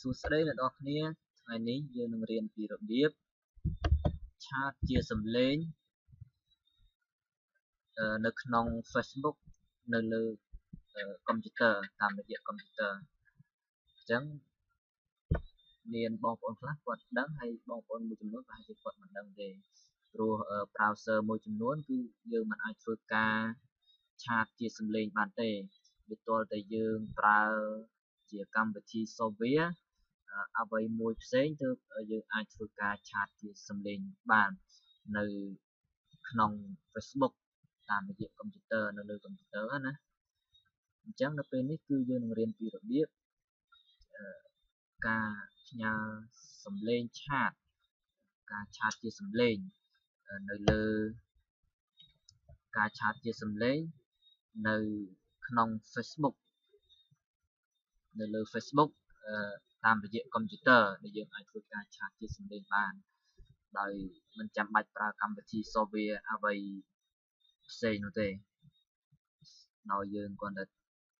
សួស្តីអ្នកនរគ្នាថ្ងៃនេះយើងនឹងរៀនពីរបៀបឆាតជាសំឡេងនៅក្នុង Facebook នៅលើកុំព្យូទ័រតាមរយៈកុំព្យូទ័រអញ្ចឹងមានបងប្អូនខ្លះគាត់ដឹងហើយបងប្អូនមួយចំនួនប្រហែលជាគាត់មិនដឹងទេព្រោះ browser មួយចំនួនគឺយើងមិនអាចធ្វើការឆាតជាសំឡេងបានទេវាទាល់តែយើងប្រើជាកម្មវិធី software អ្វីមួយផ្សេងទើបយើងអាចធ្វើការឆាតជាសំឡេងបាននៅក្នុង Facebook តាមរយៈកុំព្យូទ័រនៅលើកុំព្យូទ័រណាអញ្ចឹងនៅពេលនេះគឺយើងនឹងរៀនពីរបៀបការផ្ញើសំឡេងឆាតការឆាតជាសំឡេងនៅលើការឆាតជាសំឡេងនៅក្នុង Facebook នៅលើ Facebook តាមរយៈកុំព្យូទ័រដែលយើងអាចធ្វើការឆាតជាសំឡេងបានដោយមិនចាំបាច់ប្រើកម្មវិធី software អ្វីផ្សេងនោះទេដោយយើងគ្រាន់តែ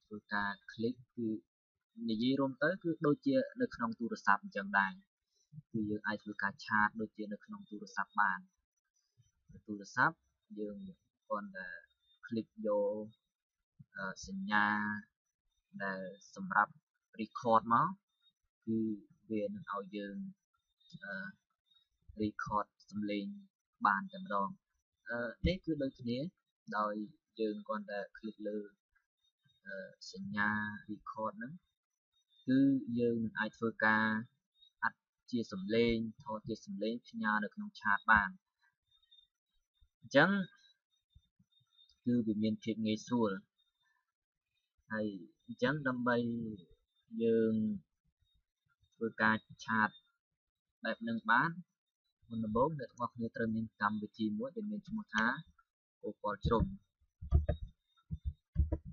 ធ្វើការ click គឺនិយាយរួមទៅគឺដូចជានៅក្នុងទូរស័ព្ទអញ្ចឹងដែរគឺយើងអាចធ្វើការឆាតដូចជានៅក្នុងទូរស័ព្ទបានទូរស័ព្ទយើងគ្រាន់តែ click យកសញ្ញាដែលសម្រាប់ record មកគឺវានឹងឲ្យយើង record សំឡេងបានតែម្ដងនេះគឺដូចគ្នាដោយយើងគ្រាន់តែ click លើសញ្ញា record ហ្នឹងគឺយើងនឹងអាចធ្វើការអាត់ជាសំឡេងថតជាសំឡេងផ្ញើនៅក្នុងឆាតបានអញ្ចឹងគឺវាមានភាពងាយស្រួលហើយអញ្ចឹងដើម្បីយើងធ្វើការឆាតបែបហ្នឹងបានមុនដំបូងអ្នកទាំងអស់គ្នាត្រូវមានកម្មវិធីមួយដែលមានឈ្មោះថា Google Chrome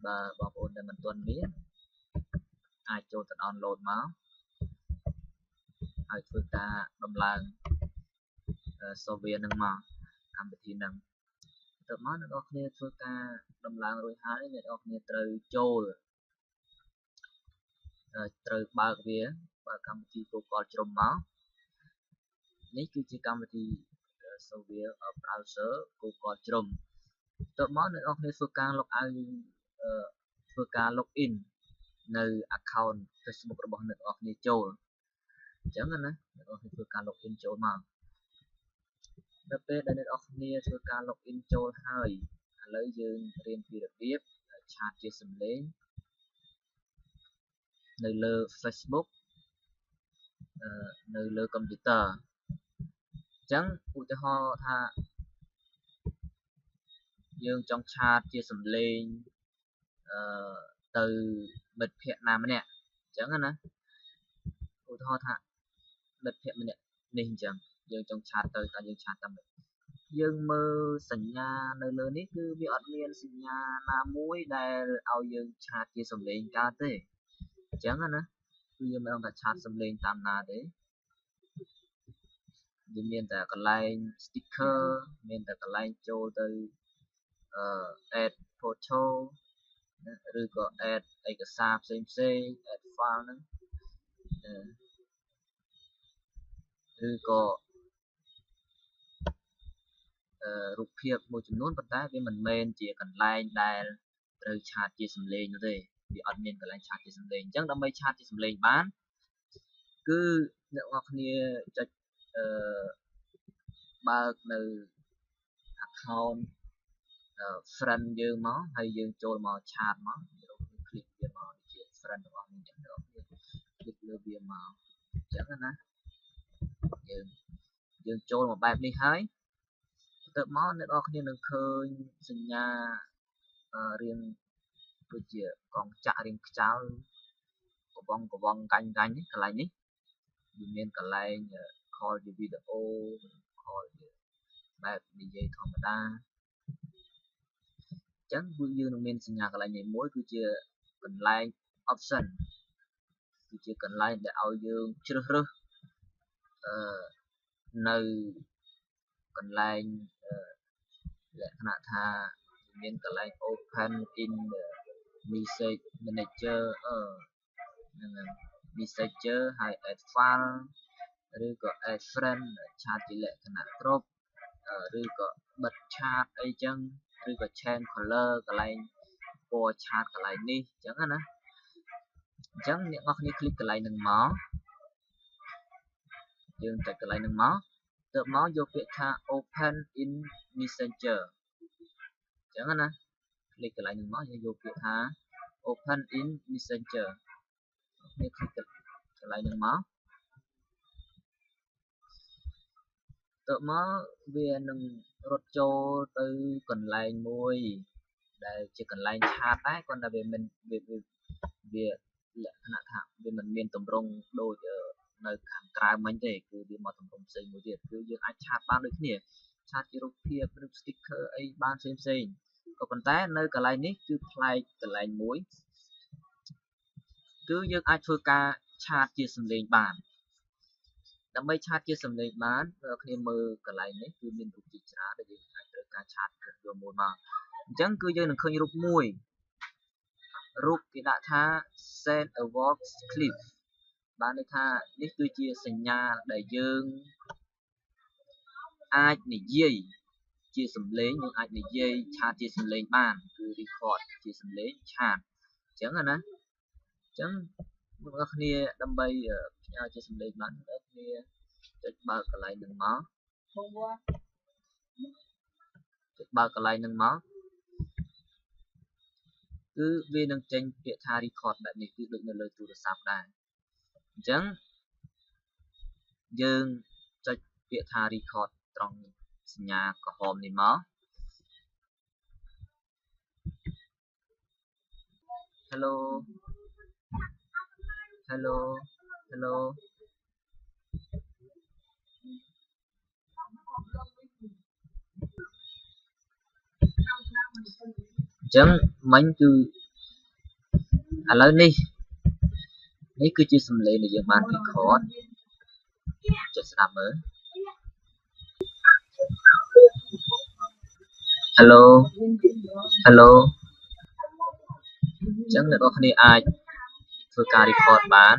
បើបងប្អូនដែលមិនទាន់មានអាចចូលទៅ download មកហើយធ្វើការដំឡើង software ហ្នឹងមកកម្មវិធីហ្នឹងទៅមកអ្នកនរគ្នាធ្វើការដំឡើងរួចហើយអ្នកនរគ្នាត្រូវចូលត្រូវបើកវាបើកកម្មវិធី Google Chrome មកនេះគឺជាកម្មវិធី software browser Google Chrome ទៅមកអ្នកនរគ្នាធ្វើការ log out ធ្វើការ log in នៅ account Facebook របស់អ្នកនរគ្នាចូលអញ្ចឹងណាអ្នកនរគ្នាធ្វើការ log in ចូលមកដល់ពេលដែលអ្នកនរគ្នាធ្វើការ log in ចូលហើយឥឡូវយើងរៀនពីរបៀបឆាតជាសំឡេងនៅលើ Facebook នៅលើកុំព្យូទ័រអញ្ចឹងឧទាហរណ៍ថាយើងចង់ឆាតជាសំឡេងទៅមិត្តភ័ក្តិណាម្នាក់អញ្ចឹងណាឧទាហរណ៍ថាមិត្តភ័ក្តិម្នាក់នេះអញ្ចឹងយើងចង់ឆាតទៅតែយើងឆាតតាមយើងមើលសញ្ញានៅលើនេះគឺវាអត់មានសញ្ញាណាមួយដែលឲ្យយើងឆាតជាសំឡេងកើតទេអញ្ចឹងណាគឺយើងមិនដឹងថាឆាតសំឡេងតាមណាទេវាមានតែកន្លែង sticker មានតែកន្លែងចូលទៅadd photo ឬក៏ add ឯកសារផ្សេង add file ហ្នឹងឬក៏រូបភាពមួយចំនួនប៉ុន្តែវាមិនមែនជាកន្លែងដែលត្រូវឆាតជាសំឡេងនោះទេវាអត់មានកន្លែងឆាតជាសំឡេងអញ្ចឹងដើម្បីឆាតជាសំឡេងបានគឺអ្នកនរគ្នាចុចបើកនៅ account friend យើងមកហើយយើងចូលមកឆាតមកយើងคลิกវាមកជា friend របស់យើងទាំងអស់គ្នាคลิกលើវាមកអញ្ចឹងណាយើងចូលមកបែបនេះហើយទៅមកអ្នកនរគ្នានឹងឃើញសញ្ញារៀងដូចជាកងចាក់រៀងខ្ចោយកវងកាញ់កន្លែងនេះវាមានកន្លែង call ជា video call ជាបែបនិយាយធម្មតាអញ្ចឹងគឺយើងនឹងមានសញ្ញាកន្លែងនេះមួយគឺជាកន្លែង option គឺជាកន្លែងដែលឲ្យយើងជ្រើសរើសនៅកន្លែងលក្ខណៈថាមានកន្លែង open in the message manager ហ្នឹង messenger ហើយ add file ឬក៏ add friend ឆាតជាលក្ខណៈគ្រប់ឬក៏បិទឆាតអីចឹងឬក៏ change color កន្លែងពណ៌ឆាតកន្លែងនេះចឹងណាអញ្ចឹងអ្នកនរគ្នាคลิกកន្លែងហ្នឹងមកយើងចុចកន្លែងហ្នឹងមកទៅមកយកពាក្យថា open in messenger អញ្ចឹងណាคลิกកន្លែងហ្នឹងមកយើងយកពាក្យថា open in messenger នេះคลิกកន្លែងហ្នឹងមកទៅមកវានឹងរត់ចូលទៅកន្លែងមួយដែលជាកន្លែងឆាតដែរគ្រាន់តែវាមិនវាលក្ខណៈថាវាមិនមានទម្រង់ដូចនៅខាងក្រៅមិញទេគឺវាមកទម្រង់ផ្សេងមួយទៀតគឺយើងអាចឆាតបានដូចគ្នាឆាតជារូបភាពឬ sticker អីបានផ្សេងក៏ប៉ុន្តែនៅកន្លែងនេះគឺប្លែកកន្លែងមួយគឺយើងអាចធ្វើការឆាតជាសំឡេងបានដើម្បីឆាតជាសំឡេងបានអ្នកគ្នាមើលកន្លែងនេះគឺមានរូបជាច្រើនដែលយើងអាចត្រូវការឆាតយកមួយមកអញ្ចឹងគឺយើងនឹងឃើញរូបមួយរូបគេដាក់ថា send a voice clip បានន័យថានេះគឺជាសញ្ញាដែលយើងអាចនិយាយជាសំឡេងយើងអាចនិយាយឆាតជាសំឡេងបានគឺ record ជាសំឡេងឆាតអញ្ចឹងណាអញ្ចឹងអ្នកគ្នាដើម្បីផ្ញើជាសំឡេងបានអ្នកគ្នាចុចបើកកន្លែងហ្នឹងមកចុចបើកកន្លែងហ្នឹងមកគឺវានឹងចេញពាក្យថា record បែបនេះគឺដូចនៅលើទូរស័ព្ទដែរអញ្ចឹងយើងចុចពាក្យថា record ត្រង់សញ្ញាក្រហមនេះមក hello hello hello អញ្ចឹងមិញគឺឥឡូវនេះគឺជាសំឡេងដែលយើងបាន record ចុចស្ដាប់មើល hello hello អញ្ចឹងអ្នកនរគ្នាអាចធ្វើការ record បាន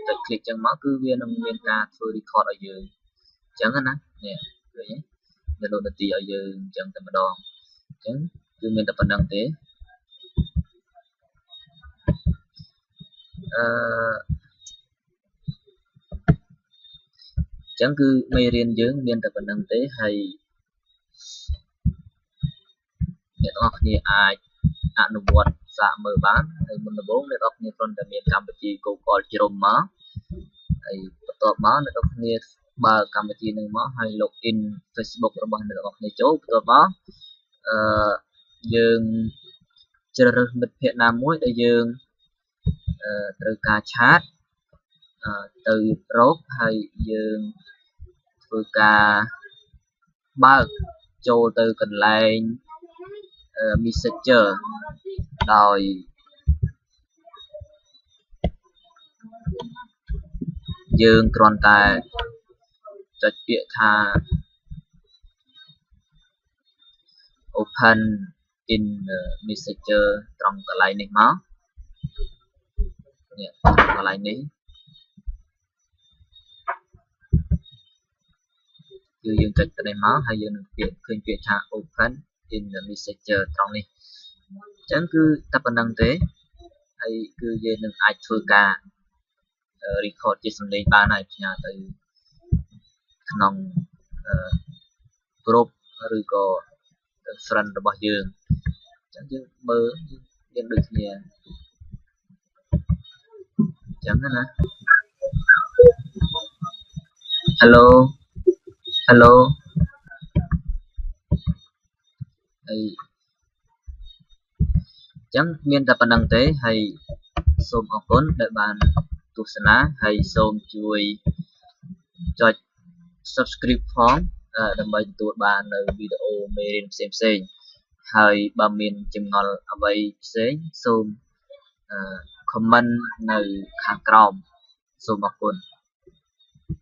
ចុច click ចឹងមកគឺវានឹងមានការធ្វើ record ឲ្យយើងអញ្ចឹងណានេះឃើញទេវាលោកនាទីឲ្យយើងអញ្ចឹងតែម្ដងអញ្ចឹងគឺមានតែប៉ុណ្្នឹងទេអញ្ចឹងគឺមេរៀនយើងមានតែប៉ុណ្្នឹងទេហើយអ្នកនរគ្នាអាចអនុវត្តសាកមើលបានហើយមុនដំបូងអ្នកនរគ្នាគ្រាន់តែមានកម្មវិធី Google Chrome មកហើយបន្ទាប់មកអ្នកនរគ្នាបើកកម្មវិធីនឹងមកហើយ login Facebook របស់អ្នកនរគ្នាចូលបន្ទាប់មកយើងជ្រើសរើសមិត្តភ័ក្តិណាមួយដែលយើងត្រូវការឆាតទៅរកហើយយើងធ្វើការបើកចូលទៅកន្លែងMessenger ដោយយើងគ្រាន់តែចុចពាក្យថា open in Messenger ត្រង់កន្លែងនេះមកនេះកន្លែងនេះគឺយើងចុចទៅនេះមកហើយយើងនឹងឃើញពាក្យថា open in Messenger ត្រង់នេះអញ្ចឹងគឺតែប៉ុណ្្នឹងទេហើយគឺយើងនឹងអាចធ្វើការ record ជាសំឡេងបានហើយផ្ញើទៅក្នុងgroup ឬក៏ friend របស់យើងអញ្ចឹងយើងមើលយើងដូចគ្នាអញ្ចឹងណា hello hello ហើយអញ្ចឹងមានតែប៉ុណ្្នឹងទេហើយសូមអរគុណដែលបានទស្សនាហើយសូមជួយចុច subscribe ផងដើម្បីទទួលបាននៅវីដេអូមេរៀនផ្សេងៗហើយបើមានចម្ងល់អ្វីផ្សេងសូមcomment នៅខាងក្រោមសូមអរគុណ